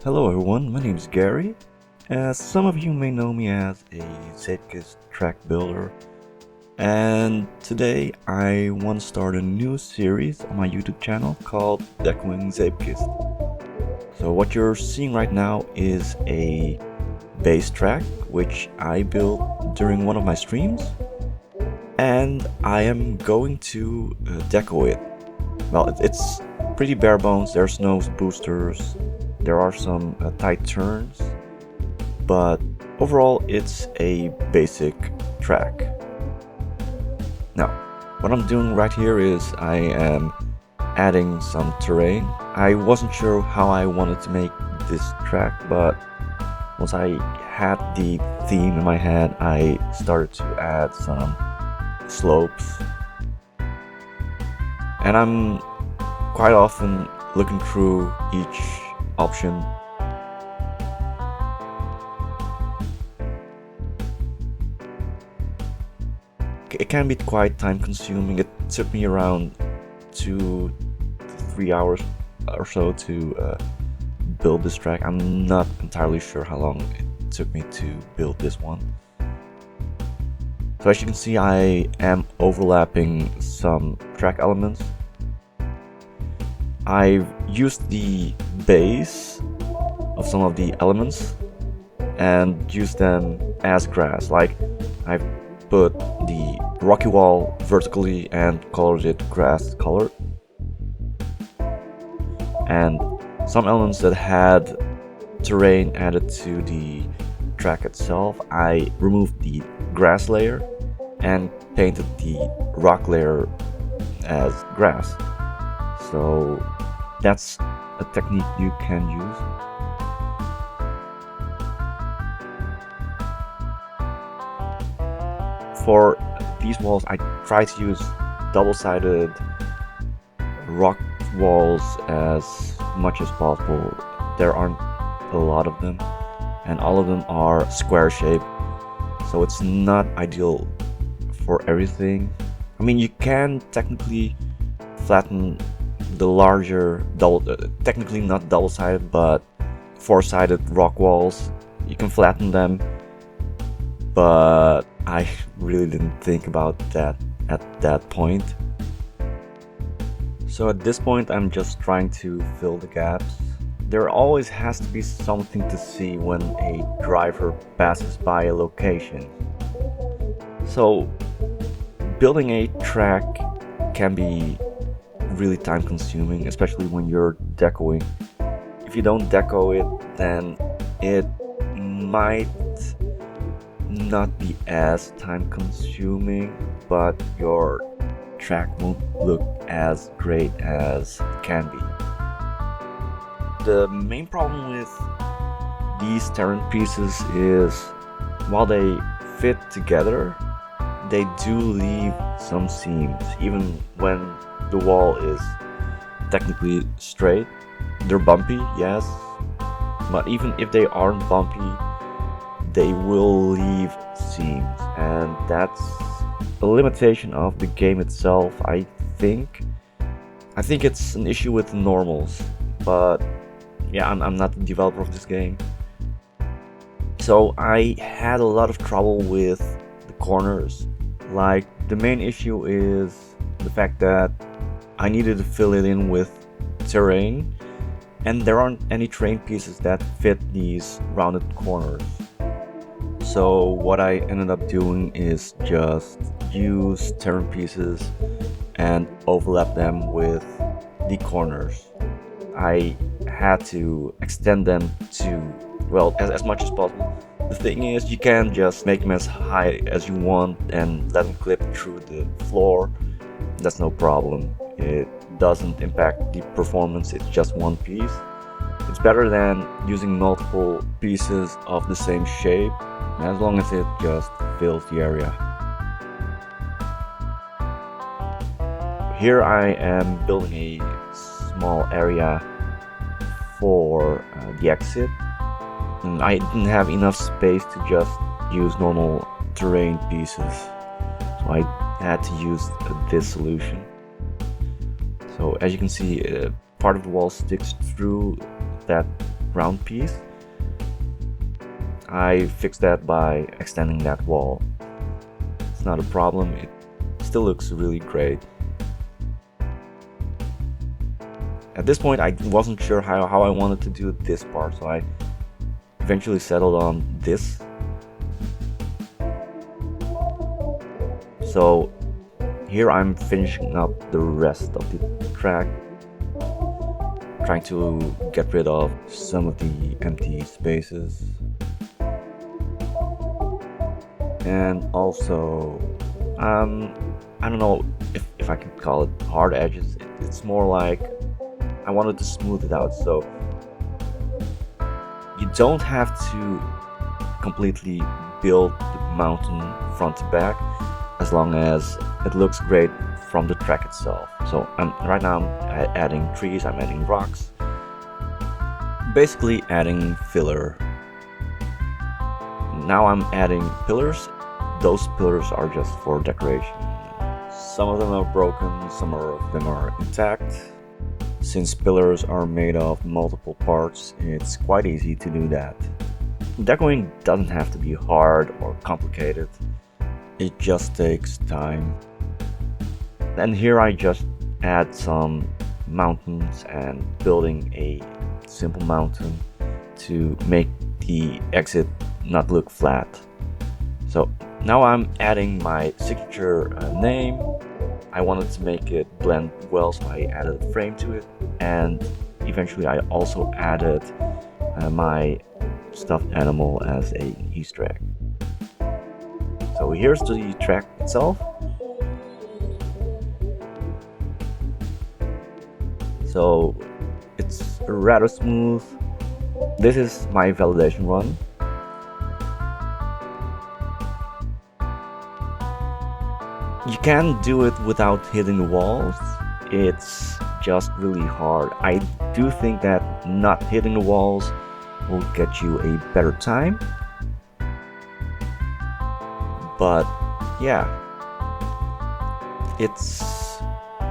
Hello everyone, my name is Gary. As some of you may know me as a Zeepkist track builder, and today I want to start a new series on my YouTube channel called Decoing Zeepkist. So what you're seeing right now is a bass track which I built during one of my streams, and I am going to deco it. Well, it's pretty bare bones, there's no boosters. There are some tight turns, but overall it's a basic track. Now, what I'm doing right here is I am adding some terrain. I wasn't sure how I wanted to make this track, but once I had the theme in my head, I started to add some slopes. And I'm quite often looking through each option. It can be quite time consuming. It took me around 2 to 3 hours or so to build this track. I'm not entirely sure how long it took me to build this one. So as you can see, I am overlapping some track elements. I've used the base of some of the elements and used them as grass. Like, I've put the rocky wall vertically and colored it grass color. And some elements that had terrain added to the track itself, I removed the grass layer and painted the rock layer as grass. So that's a technique you can use. For these walls, I try to use double-sided rock walls as much as possible. There aren't a lot of them, and all of them are square shaped, so it's not ideal for everything. I mean, you can technically flatten the larger technically not double-sided but four-sided rock walls. You can flatten them, but I really didn't think about that at that point. So at this point I'm just trying to fill the gaps. There always has to be something to see when a driver passes by a location. So building a track can be really time consuming, especially when you're decoing. If you don't deco it, then it might not be as time consuming, but your track won't look as great as it can be. The main problem with these terrain pieces is, while they fit together, they do leave some seams, even when the wall is technically straight. They're bumpy, yes, but even if they aren't bumpy, they will leave seams, and that's a limitation of the game itself. I think it's an issue with the normals, but yeah, I'm not the developer of this game, so I had a lot of trouble with the corners. Like, the main issue is the fact that I needed to fill it in with terrain, and there aren't any terrain pieces that fit these rounded corners. So what I ended up doing is just use terrain pieces and overlap them with the corners. I had to extend them to, well, as much as possible. The thing is, you can just make them as high as you want and let them clip through the floor. That's no problem. It doesn't impact the performance, it's just one piece. It's better than using multiple pieces of the same shape, as long as it just fills the area. Here I am building a small area for the exit, and I didn't have enough space to just use normal terrain pieces, so I had to use this solution. So as you can see, part of the wall sticks through that round piece. I fixed that by extending that wall. It's not a problem, it still looks really great. At this point I wasn't sure how I wanted to do this part, so I eventually settled on this. So here I'm finishing up the rest of the track, trying to get rid of some of the empty spaces. And also, I don't know if I can call it hard edges. It's more like I wanted to smooth it out, so you don't have to completely build the mountain front to back, as long as it looks great from the track itself. So right now I'm adding trees, I'm adding rocks, basically adding filler. Now I'm adding pillars. Those pillars are just for decoration. Some of them are broken, some of them are intact. Since pillars are made of multiple parts, it's quite easy to do that. Decoing doesn't have to be hard or complicated. It just takes time. And here I just add some mountains and building a simple mountain to make the exit not look flat. So now I'm adding my signature name. I wanted to make it blend well, so I added a frame to it, and eventually I also added my stuffed animal as an Easter egg. So here's the track itself. So it's rather smooth. This is my validation run. You can do it without hitting the walls. It's just really hard. I do think that not hitting the walls will get you a better time. But yeah, it's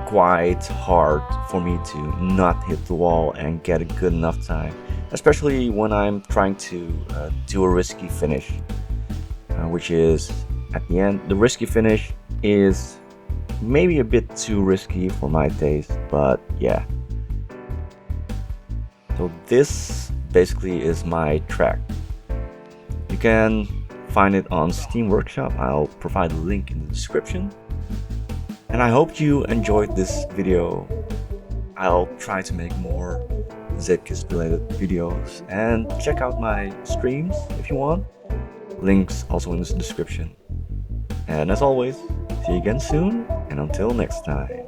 quite hard for me to not hit the wall and get a good enough time, especially when I'm trying to do a risky finish, which is at the end. The risky finish is maybe a bit too risky for my taste, but yeah. So this basically is my track. You can find it on Steam Workshop. I'll provide a link in the description. And I hope you enjoyed this video. I'll try to make more Zeepkist related videos, and check out my streams if you want. Links also in the description. And as always, see you again soon, and until next time.